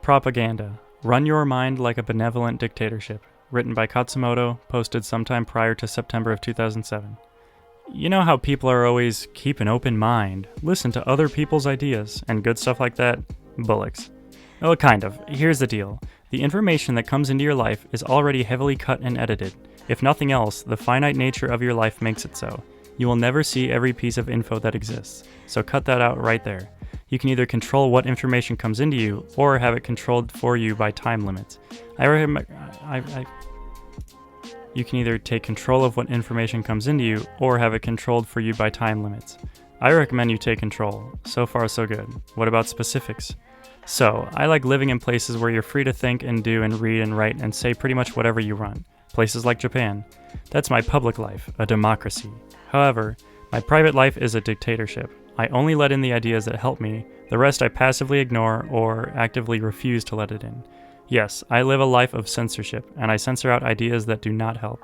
Propaganda. Run Your Mind Like a Benevolent Dictatorship. Written by Khatzumoto, posted sometime prior to September of 2007. You know how people are always, keep an open mind, listen to other people's ideas, and good stuff like that? Bullocks. Well, kind of. Here's the deal. The information that comes into your life is already heavily cut and edited. If nothing else, the finite nature of your life makes it so. You will never see every piece of info that exists, so cut that out right there. You can either control what information comes into you, or have it controlled for you by time limits. You can either take control of what information comes into you, or have it controlled for you by time limits. I recommend you take control. So far, so good. What about specifics? So, I like living in places where you're free to think and do and read and write and say pretty much whatever you want. Places like Japan. That's my public life, a democracy. However, my private life is a dictatorship. I only let in the ideas that help me, the rest I passively ignore or actively refuse to let it in. Yes, I live a life of censorship, and I censor out ideas that do not help.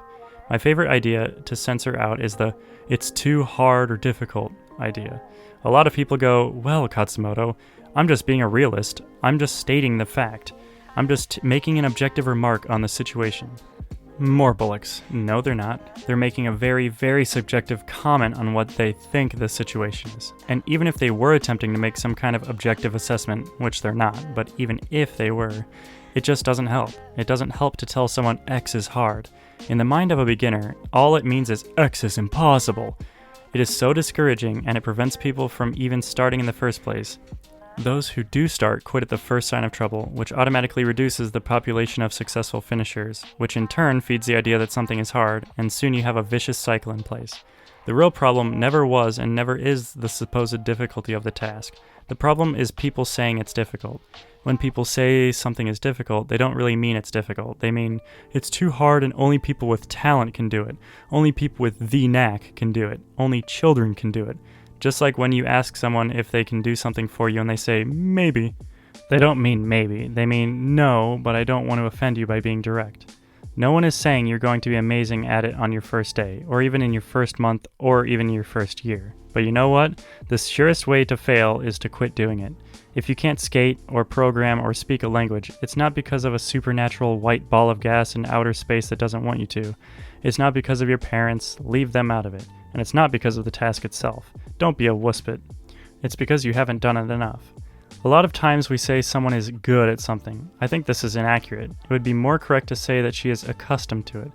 My favorite idea to censor out is the "it's too hard or difficult" idea. A lot of people go, well, Khatzumoto, I'm just being a realist. I'm just stating the fact. I'm just making an objective remark on the situation. More bullocks. No, they're not. They're making a very, very subjective comment on what they think the situation is. And even if they were attempting to make some kind of objective assessment, which they're not, but even if they were, it just doesn't help. It doesn't help to tell someone X is hard. In the mind of a beginner, all it means is X is impossible. It is so discouraging, and it prevents people from even starting in the first place. Those who do start quit at the first sign of trouble, which automatically reduces the population of successful finishers, which in turn feeds the idea that something is hard, and soon you have a vicious cycle in place. The real problem never was and never is the supposed difficulty of the task. The problem is people saying it's difficult. When people say something is difficult, they don't really mean it's difficult. They mean, it's too hard and only people with talent can do it. Only people with the knack can do it. Only children can do it. Just like when you ask someone if they can do something for you and they say, maybe. They don't mean maybe. They mean, no, but I don't want to offend you by being direct. No one is saying you're going to be amazing at it on your first day, or even in your first month, or even your first year. But you know what? The surest way to fail is to quit doing it. If you can't skate, or program, or speak a language, it's not because of a supernatural white ball of gas in outer space that doesn't want you to. It's not because of your parents. Leave them out of it. And it's not because of the task itself. Don't be a wussbit. It's because you haven't done it enough. A lot of times we say someone is good at something. I think this is inaccurate. It would be more correct to say that she is accustomed to it.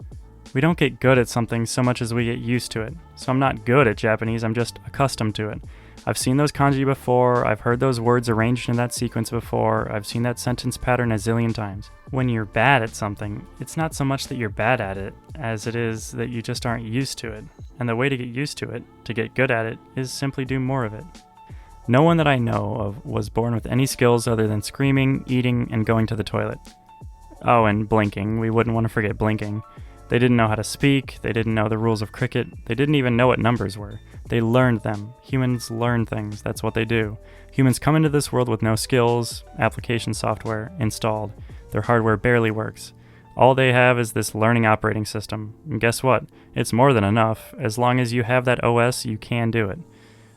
We don't get good at something so much as we get used to it. So I'm not good at Japanese, I'm just accustomed to it. I've seen those kanji before, I've heard those words arranged in that sequence before, I've seen that sentence pattern a zillion times. When you're bad at something, it's not so much that you're bad at it, as it is that you just aren't used to it. And the way to get used to it, to get good at it, is simply do more of it. No one that I know of was born with any skills other than screaming, eating, and going to the toilet. Oh, and blinking. We wouldn't want to forget blinking. They didn't know how to speak, they didn't know the rules of cricket, they didn't even know what numbers were. They learned them. Humans learn things, that's what they do. Humans come into this world with no skills, application software, installed. Their hardware barely works. All they have is this learning operating system. And guess what? It's more than enough. As long as you have that OS, you can do it.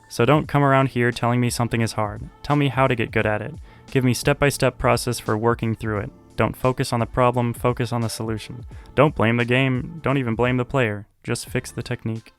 So don't come around here telling me something is hard. Tell me how to get good at it. Give me step-by-step process for working through it. Don't focus on the problem, focus on the solution. Don't blame the game, don't even blame the player. Just fix the technique.